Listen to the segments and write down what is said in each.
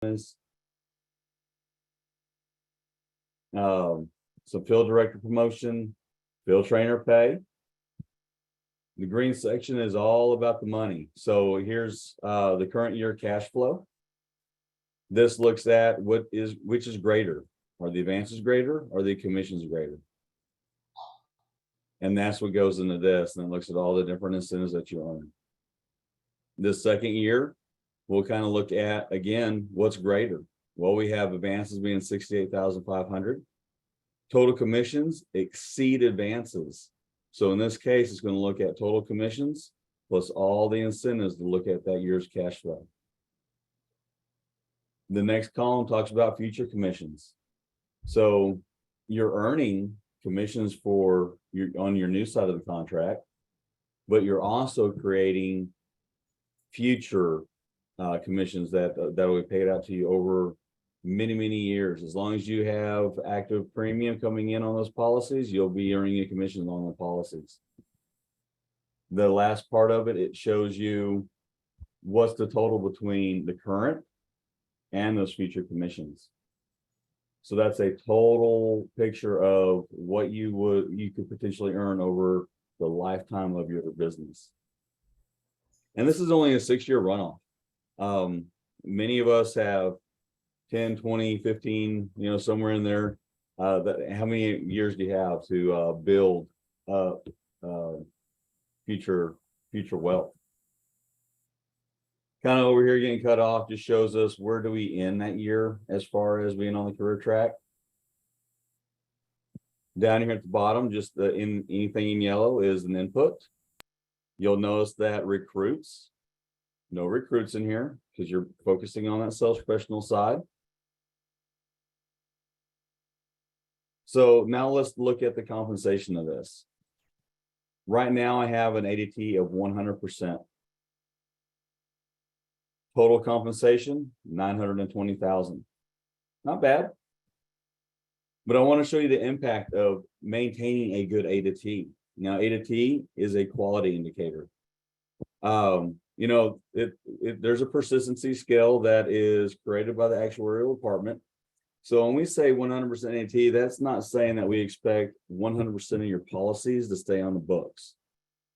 Some field director promotion, field trainer pay. The green section is all about the money. So here's the current year cash flow. This looks at which is greater. Are the advances greater? Are the commissions greater? And that's what goes into this. And it looks at all the different incentives that you earn. This second year, we'll kind of look at, again, what's greater. Well, we have advances being 68,500. Total commissions exceed advances. So in this case, it's going to look at total commissions plus all the incentives to look at that year's cash flow. The next column talks about future commissions. So you're earning commissions on your new side of the contract, but you're also creating future commissions that will be paid out to you over many years. As long as you have active premium coming in on those policies, you'll be earning a commission on the policies. The last part of it shows you what's the total between the current and those future commissions. So that's a total picture of what you could potentially earn over the lifetime of your business. And this is only a 6-year runoff. Many of us have 10, 20, 15, somewhere in there. How many years do you have to build future wealth? Kind of over here getting cut off just shows us where do we end that year as far as being on the career track. Down here at the bottom, just anything in yellow is an input. You'll notice that recruits, no recruits in here because you're focusing on that sales professional side. So now let's look at the compensation of this. Right now I have an ADT of 100%. Total compensation, $920,000. Not bad. But I want to show you the impact of maintaining a good A to T. Now, A to T is a quality indicator. There's a persistency scale that is created by the actuarial department. So when we say 100% AT, that's not saying that we expect 100% of your policies to stay on the books.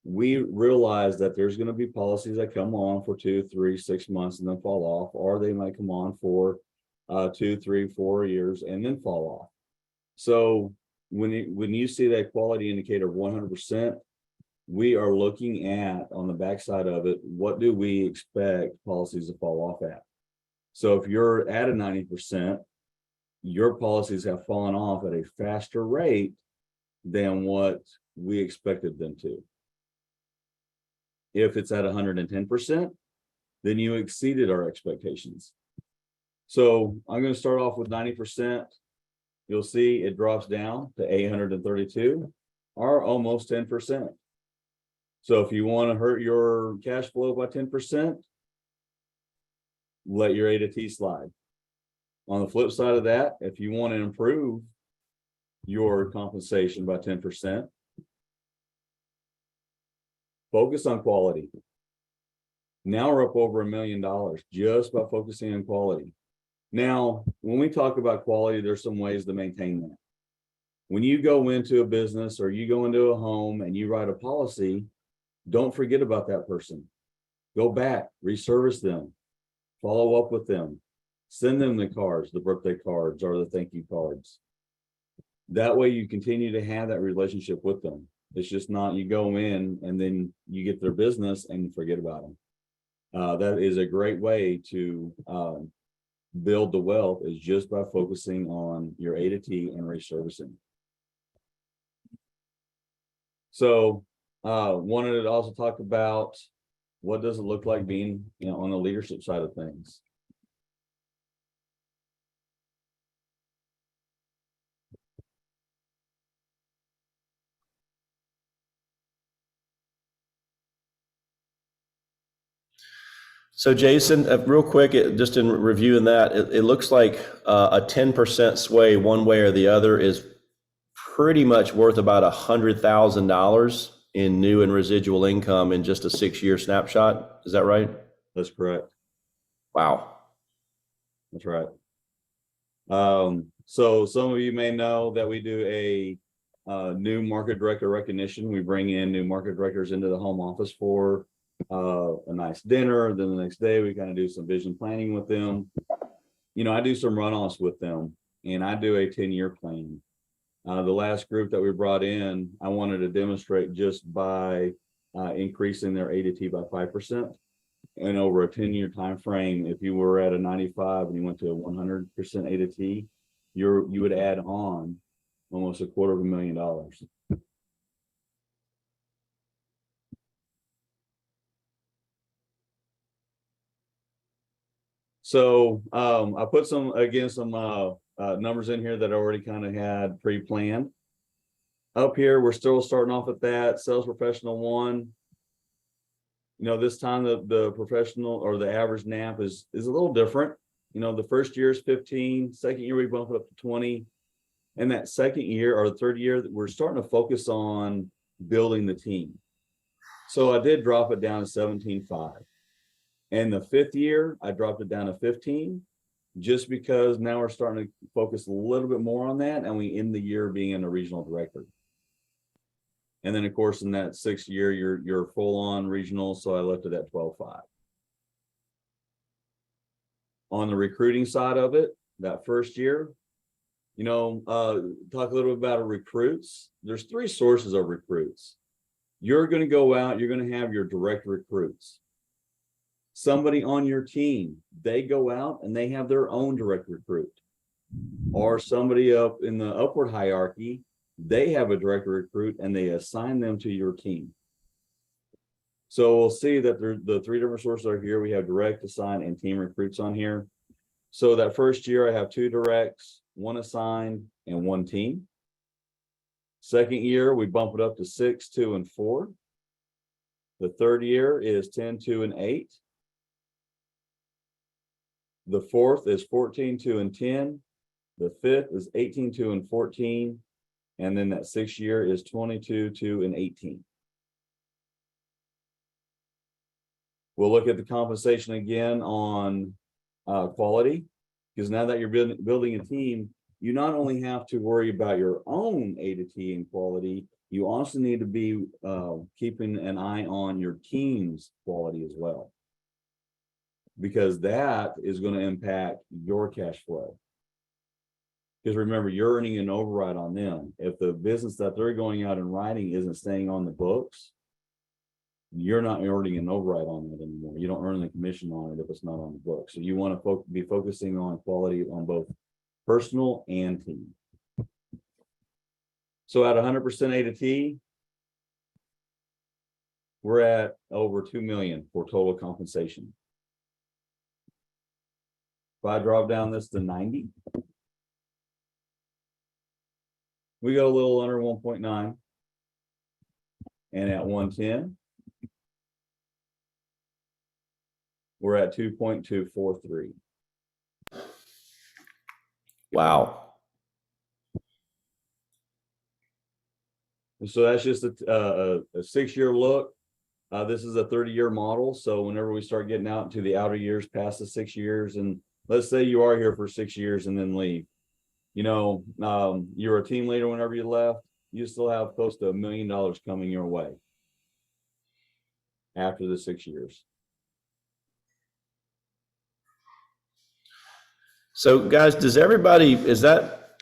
We realize that there's going to be policies that come on for 2, 3, 6 months and then fall off, or they might come on for 2, 3, 4 years and then fall off. So when you see that quality indicator of 100%, we are looking at, on the backside of it, what do we expect policies to fall off at? So if you're at a 90%, your policies have fallen off at a faster rate than what we expected them to. If it's at 110%, then you exceeded our expectations. So I'm going to start off with 90%. You'll see it drops down to 832, or almost 10%. So if you want to hurt your cash flow by 10%, let your A to T slide. On the flip side of that, if you want to improve your compensation by 10%, focus on quality. Now we're up over $1 million just by focusing on quality. Now, when we talk about quality, there's some ways to maintain that. When you go into a business or you go into a home and you write a policy, don't forget about that person. Go back, reservice them, follow up with them, send them the cards, the birthday cards or the thank you cards. That way you continue to have that relationship with them. It's just not you go in and then you get their business and you forget about them. That is a great way to build the wealth, is just by focusing on your A to T and reservicing. So wanted to also talk about what does it look like being on the leadership side of things. So Jason, real quick, just in reviewing that, it looks like a 10% sway one way or the other is pretty much worth about $100,000 in new and residual income in just a 6-year snapshot. Is that right? That's correct. Wow. That's right. So some of you may know that we do a new market director recognition. We bring in new market directors into the home office for a nice dinner. Then the next day we kind of do some vision planning with them. You know, I do some runoffs with them, and I do a 10-year plan. The last group that we brought in, I wanted to demonstrate just by increasing their A to T by 5%. And over a 10-year time frame, if you were at a 95 and you went to a 100% A to T, you would add on almost $250,000. So I put some numbers in here that I already kind of had pre-planned. Up here, we're still starting off at that sales professional 1. You know, this time the professional or the average NAP is a little different. You know, the first year is 15, second year we bump it up to 20. And that second year or third year, we're starting to focus on building the team. So I did drop it down to 17.5. And the fifth year, I dropped it down to 15, just because now we're starting to focus a little bit more on that. And we end the year being in a regional director. And then, of course, in that 6th year, you're full on regional. So I left it at 12.5. On the recruiting side of it, that first year, you know, talk a little bit about recruits. There's 3 sources of recruits. You're going to go out, you're going to have your direct recruits. Somebody on your team, they go out and they have their own direct recruit. Or somebody up in the upward hierarchy, they have a direct recruit and they assign them to your team. So we'll see that the 3 different sources are here. We have direct, assign, and team recruits on here. So that first year I have 2 directs, 1 assigned, and 1 team. Second year, we bump it up to 6, 2, and 4. The third year is 10, 2, and 8. The fourth is 14, 2, and 10. The fifth is 18, 2, and 14. And then that 6th year is 22, 2, and 18. We'll look at the compensation again on quality, because now that you're building a team, you not only have to worry about your own A to T and quality, you also need to be keeping an eye on your team's quality as well, because that is going to impact your cash flow. Because remember, you're earning an override on them. If the business that they're going out and writing isn't staying on the books, you're not earning an override on it anymore. You don't earn the commission on it if it's not on the books. So you want to be focusing on quality on both personal and team. So at 100% A to T, we're at over $2 million for total compensation. If I drop down this to 90, we go a little under 1.9. And at 110, we're at 2.243. Wow. So that's just a 6-year look. This is a 30-year model. So whenever we start getting out into the outer years past the 6 years, and let's say you are here for 6 years and then leave, you know, you're a team leader whenever you left, you still have close to $1 million coming your way after the 6 years. So guys, does everybody, is that,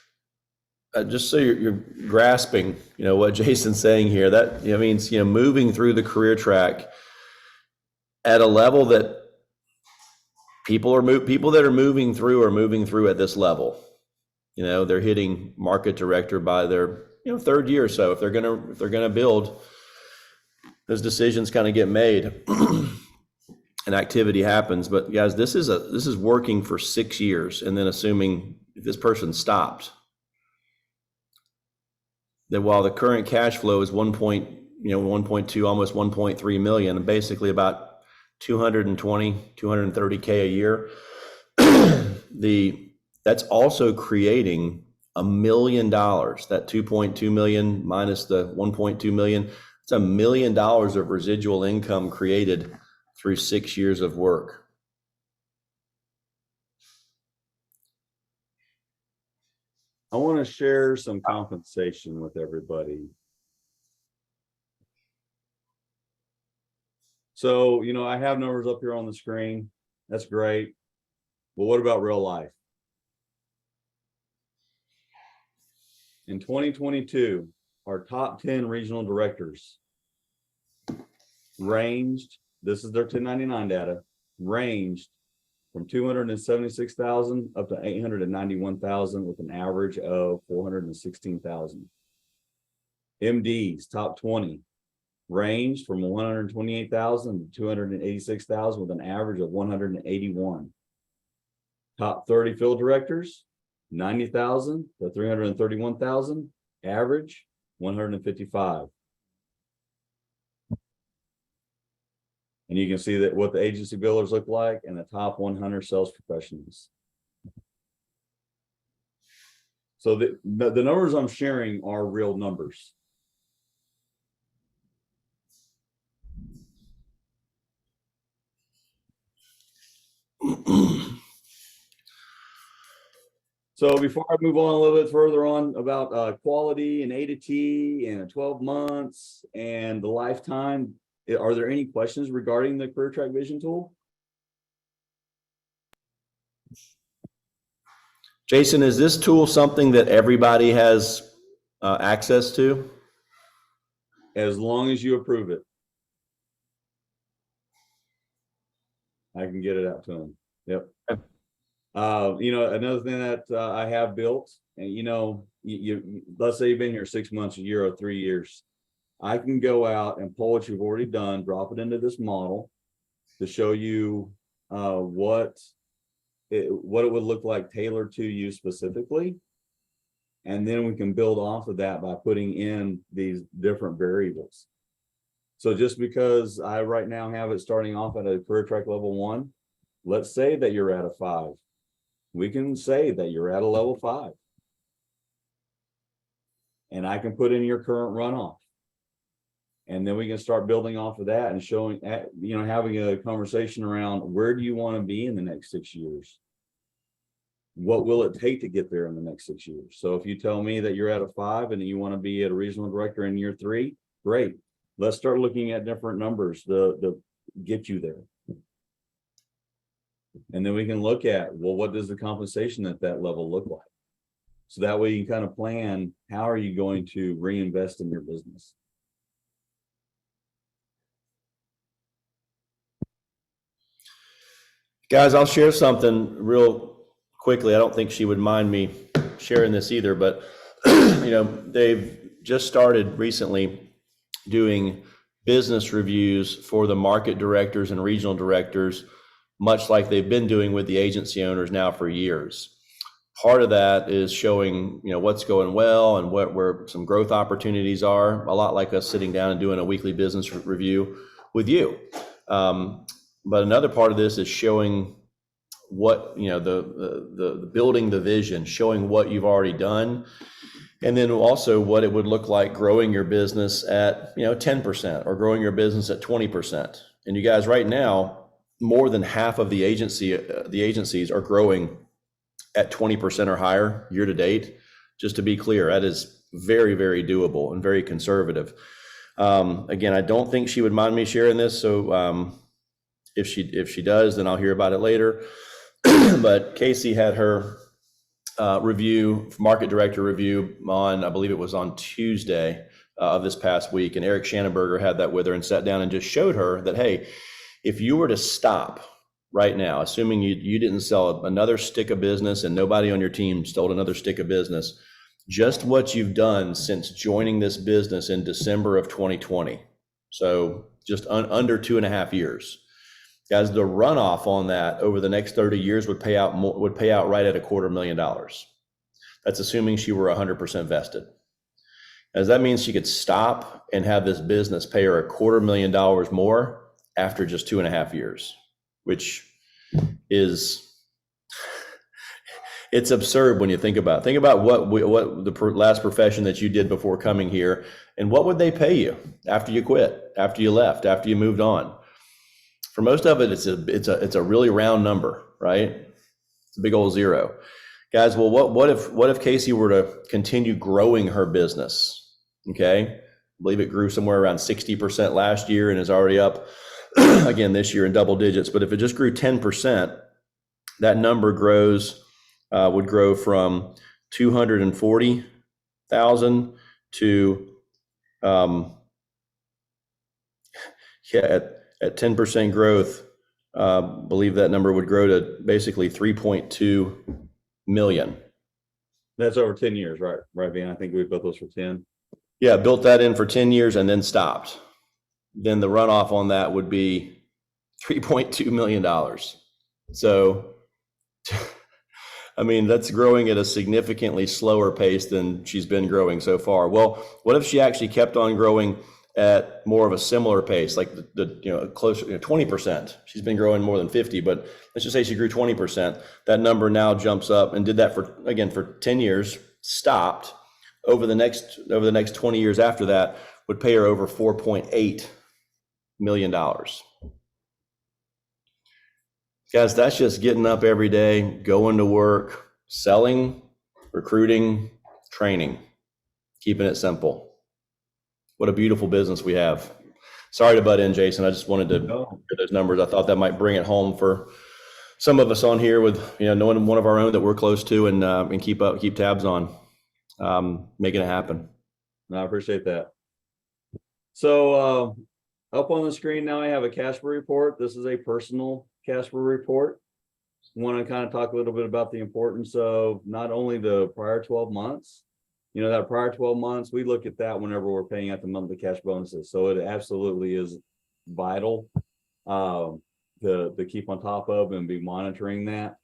just so you're grasping, you know, what Jason's saying here, that, you know, means, you know, moving through the career track at a level that people that are moving through at this level. You know, they're hitting market director by their, you know, 3rd year or so. If they're gonna build, those decisions kind of get made and activity happens. But guys, this is working for 6 years, and then assuming if this person stopped, that while the current cash flow is 1.2, almost 1.3 million, basically about 230K a year, that's also creating $1 million. That 2.2 million minus the 1.2 million, it's $1 million of residual income created through 6 years of work. I want to share some compensation with everybody. So, I have numbers up here on the screen. That's great. But what about real life? In 2022, our top 10 regional directors ranged, this is their 1099 data, ranged from 276,000 up to 891,000 with an average of 416,000. MDs, top 20, ranged from 128,000 to 286,000 with an average of 181. Top 30 field directors, 90,000 to 331,000, average 155. And you can see that what the agency billers look like and the top 100 sales professionals. So the numbers I'm sharing are real numbers. So before I move on a little bit further on about quality and A to T and 12 months and the lifetime, are there any questions regarding the Career Track Vision tool? Jason, is this tool something that everybody has access to? As long as you approve it, I can get it out to them. Yep. Okay. Another thing that I have built, and you let's say you've been here 6 months, a year, or 3 years. I can go out and pull what you've already done, drop it into this model to show you what it would look like tailored to you specifically. And then we can build off of that by putting in these different variables. So just because I right now have it starting off at a career track level 1, let's say that you're at a 5. We can say that you're at a level 5. And I can put in your current runoff. And then we can start building off of that and showing, having a conversation around where do you want to be in the next 6 years? What will it take to get there in the next 6 years? So if you tell me that you're at a 5 and you want to be at a regional director in year 3, great. Let's start looking at different numbers to get you there. And then we can look at, well, what does the compensation at that level look like? So that way you can kind of plan, how are you going to reinvest in your business? Guys, I'll share something real quickly. I don't think she would mind me sharing this either, but they've just started recently doing business reviews for the market directors and regional directors, much like they've been doing with the agency owners now for years. Part of that is showing, what's going well and where some growth opportunities are, a lot like us sitting down and doing a weekly business review with you. But another part of this is showing what, the building the vision, showing what you've already done, and then also what it would look like growing your business at, 10% or growing your business at 20%. And you guys, right now, more than half of the agencies are growing at 20% or higher year to date. Just to be clear, that is very, very doable and very conservative. Again, I don't think she would mind me sharing this. So if she does, then I'll hear about it later. But Casey had her market director review on, I believe it was on Tuesday of this past week. And Eric Schanenberger had that with her and sat down and just showed her that, hey, if you were to stop right now, assuming you didn't sell another stick of business and nobody on your team stole another stick of business, just what you've done since joining this business in December of 2020. So just under 2.5 years. Guys, the runoff on that over the next 30 years would pay out right at $250,000. That's assuming she were 100% vested. As that means she could stop and have this business pay her $250,000 more after just 2.5 years, which is, it's absurd when you think about it. Think about what the last profession that you did before coming here, and what would they pay you after you quit, after you left, after you moved on? For most of it, it's a really round number, right? It's a big old zero. Guys, well, what if Casey were to continue growing her business? Okay. I believe it grew somewhere around 60% last year and is already up again this year in double digits. But if it just grew 10%, that number would grow from 240,000 to at 10% growth, believe that number would grow to basically 3.2 million. That's over 10 years, right? Right, Van? I think we built those for 10. Yeah, built that in for 10 years and then stopped. Then the runoff on that would be $3.2 million. So, I mean, that's growing at a significantly slower pace than she's been growing so far. Well, what if she actually kept on growing at more of a similar pace, like closer, 20%. She's been growing more than 50, but let's just say she grew 20%. That number now jumps up and did that for 10 years, stopped. Over the next 20 years after that, would pay her over $4.8 million. Guys, that's just getting up every day, going to work, selling, recruiting, training, keeping it simple. What a beautiful business we have. Sorry to butt in, Jason. I just wanted to hear those numbers. I thought that might bring it home for some of us on here with, knowing one of our own that we're close to and keep tabs on, making it happen. No, I appreciate that. So up on the screen now, I have a cash flow report. This is a personal cash flow report. I want to kind of talk a little bit about the importance of not only the prior 12 months, that prior 12 months, we look at that whenever we're paying out the monthly cash bonuses. So it absolutely is vital to keep on top of and be monitoring that.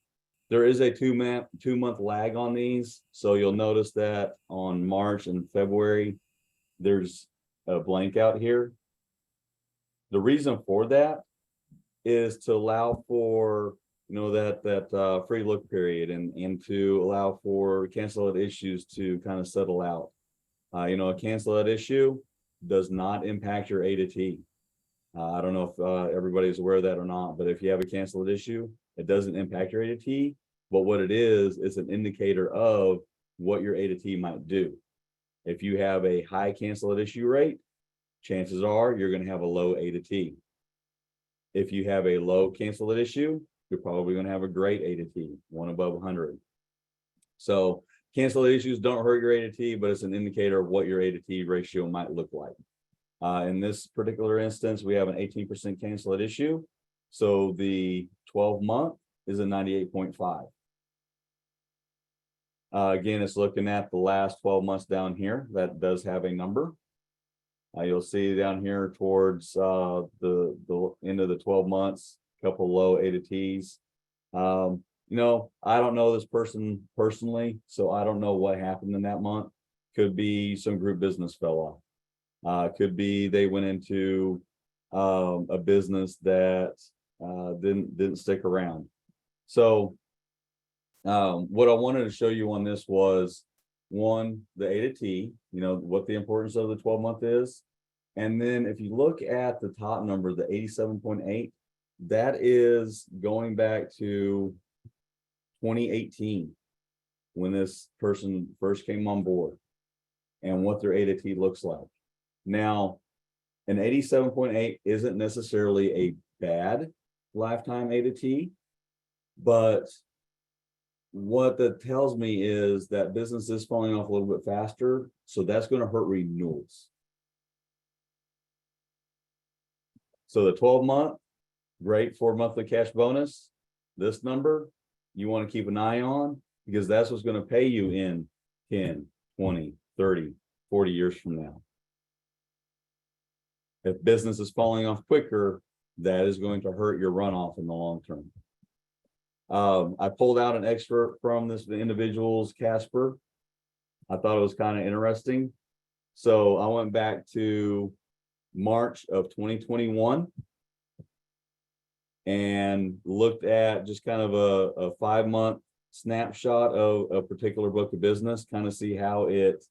There is a two-month lag on these. So you'll notice that on March and February, there's a blank out here. The reason for that is to allow for that free look period and to allow for cancel out issues to kind of settle out. A cancel out issue does not impact your A to T. I don't know if everybody's aware of that or not, but if you have a cancel out issue, it doesn't impact your A to T. But what it is an indicator of what your A to T might do. If you have a high cancel out issue rate, chances are you're going to have a low A to T. If you have a low cancel out issue, you're probably going to have a great A to T, one above 100. So cancel issues don't hurt your A to T, but it's an indicator of what your A to T ratio might look like. In this particular instance, we have an 18% cancel at issue. So the 12-month is a 98.5. Again, it's looking at the last 12 months down here. That does have a number. You'll see down here towards the end of the 12 months, a couple low A to Ts. I don't know this person personally, so I don't know what happened in that month. Could be some group business fell off. Could be they went into a business that didn't stick around. So what I wanted to show you on this was, one, the A to T, what the importance of the 12-month is. And then if you look at the top number, the 87.8, that is going back to 2018 when this person first came on board and what their A to T looks like. Now, an 87.8 isn't necessarily a bad lifetime A to T, but what that tells me is that business is falling off a little bit faster. So that's going to hurt renewals. So the 12-month, great for monthly cash bonus. This number you want to keep an eye on because that's what's going to pay you in 10, 20, 30, 40 years from now. If business is falling off quicker, that is going to hurt your runoff in the long term. I pulled out an excerpt from this individual's Casper. I thought it was kind of interesting. So I went back to March of 2021 and looked at just kind of a 5-month snapshot of a particular book of business, kind of see how it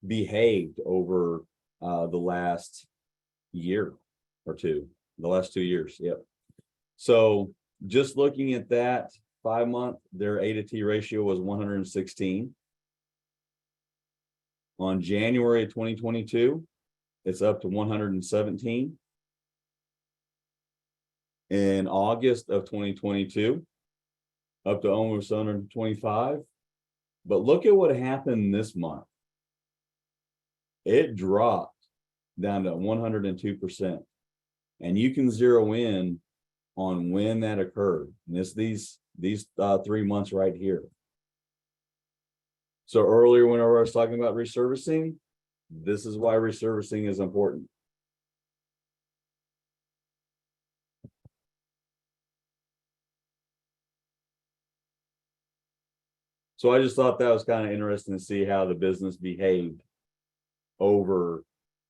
behaved over the last year or two, the last 2 years. Yep. So just looking at that, 5-month, their A to T ratio was 116. On January of 2022, it's up to 117. In August of 2022, up to almost 125. But look at what happened this month. It dropped down to 102%. And you can zero in on when that occurred. And it's these 3 months right here. So earlier, whenever I was talking about reservicing, this is why reservicing is important. So I just thought that was kind of interesting to see how the business behaved over,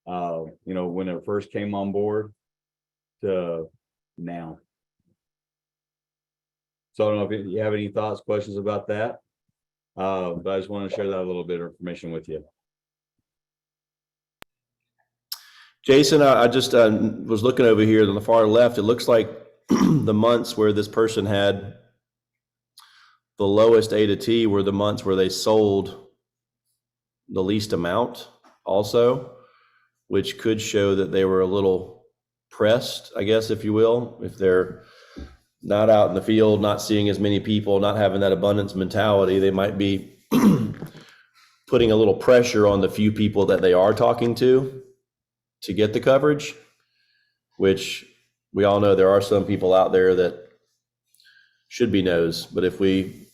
when it first came on board to now. So I don't know if you have any thoughts, questions about that. But I just want to share that little bit of information with you. Jason, I just was looking over here on the far left. It looks like the months where this person had the lowest A to T were the months where they sold the least amount also, which could show that they were a little pressed, I guess, if you will, if they're not out in the field, not seeing as many people, not having that abundance mentality, they might be putting a little pressure on the few people that they are talking to get the coverage, which we all know there are some people out there that should be no's, but if we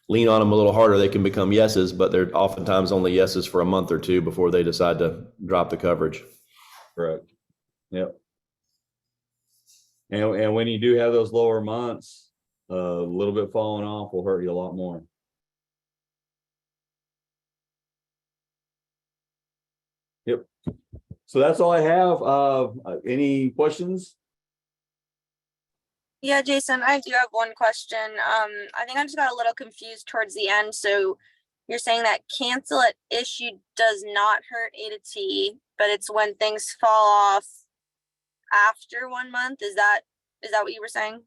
lean on them a little harder, they can become yeses, but they're oftentimes only yeses for a month or two before they decide to drop the coverage. Correct. Yep. And when you do have those lower months, a little bit falling off will hurt you a lot more. Yep. So that's all I have. Any questions? Yeah, Jason, I do have one question. I think I just got a little confused towards the end. So you're saying that cancel at issue does not hurt A to T, but it's when things fall off after 1 month. Is that what you were saying?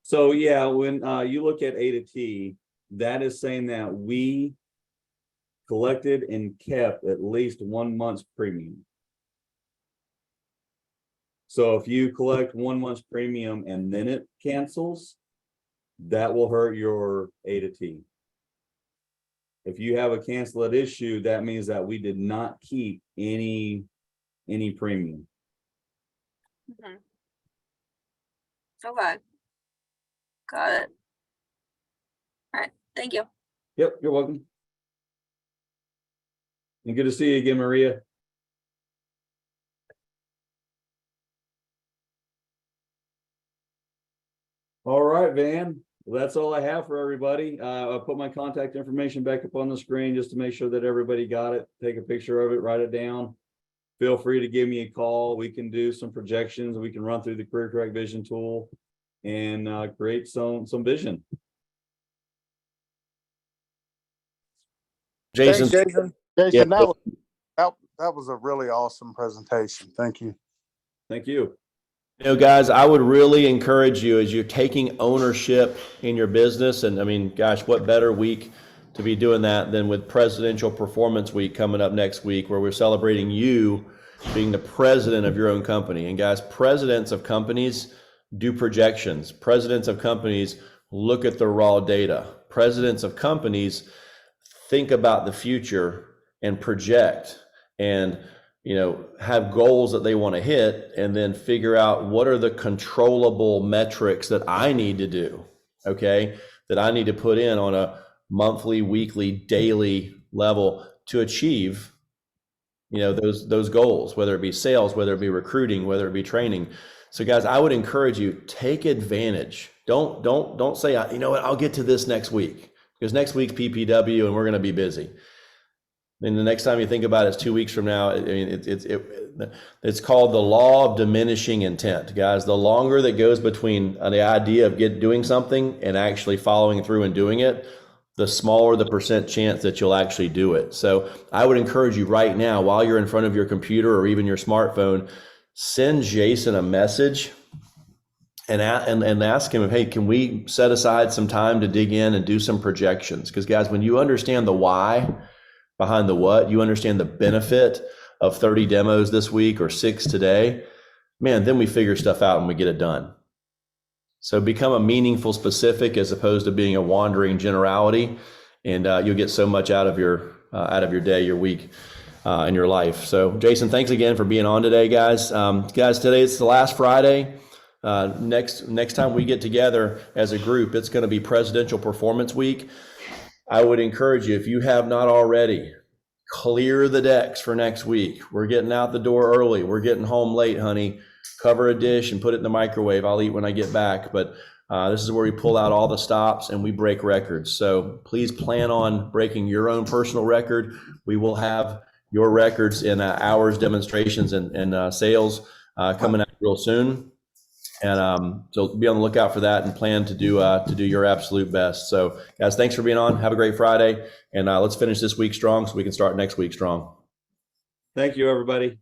So yeah, when you look at A to T, that is saying that we collected and kept at least 1 month's premium. So if you collect 1 month's premium and then it cancels, that will hurt your A to T. If you have a cancel at issue, that means that we did not keep any premium. Mm-hmm. Okay. Got it. All right. Thank you. Yep, you're welcome. And good to see you again, Maria. All right, Van. Well, that's all I have for everybody. I'll put my contact information back up on the screen just to make sure that everybody got it. Take a picture of it, write it down. Feel free to give me a call. We can do some projections. We can run through the Career Correct Vision tool and create some vision. Jason. Thanks, Jason. Yeah. That was a really awesome presentation. Thank you. Thank you. You know, guys, I would really encourage you as you're taking ownership in your business. And I mean, gosh, what better week to be doing that than with Presidential Performance Week coming up next week, where we're celebrating you being the president of your own company. And guys, presidents of companies do projections. Presidents of companies look at the raw data. Presidents of companies think about the future and project and have goals that they want to hit, and then figure out what are the controllable metrics that I need to do, okay, that I need to put in on a monthly, weekly, daily level to achieve, those goals, whether it be sales, whether it be recruiting, whether it be training. So guys, I would encourage you, take advantage. Don't say, you know what, I'll get to this next week, because next week's PPW and we're going to be busy. And the next time you think about it, it's 2 weeks from now. I mean, it's called the law of diminishing intent, guys. The longer that goes between the idea of doing something and actually following through and doing it, the smaller the percent chance that you'll actually do it. So I would encourage you right now, while you're in front of your computer or even your smartphone, send Jason a message and ask him, hey, can we set aside some time to dig in and do some projections? Because guys, when you understand the why behind the what, you understand the benefit of 30 demos this week or 6 today, man, then we figure stuff out and we get it done. So become a meaningful specific as opposed to being a wandering generality, and you'll get so much out of your day, your week, and your life. So Jason, thanks again for being on today, guys. Guys, today it's the last Friday. Next time we get together as a group, it's going to be Presidential Performance Week. I would encourage you, if you have not already, clear the decks for next week. We're getting out the door early. We're getting home late, honey. Cover a dish and put it in the microwave. I'll eat when I get back. But this is where we pull out all the stops and we break records. So please plan on breaking your own personal record. We will have your records in hours, demonstrations, and sales coming out real soon. And so be on the lookout for that and plan to do your absolute best. So guys, thanks for being on. Have a great Friday. And let's finish this week strong so we can start next week strong. Thank you, everybody.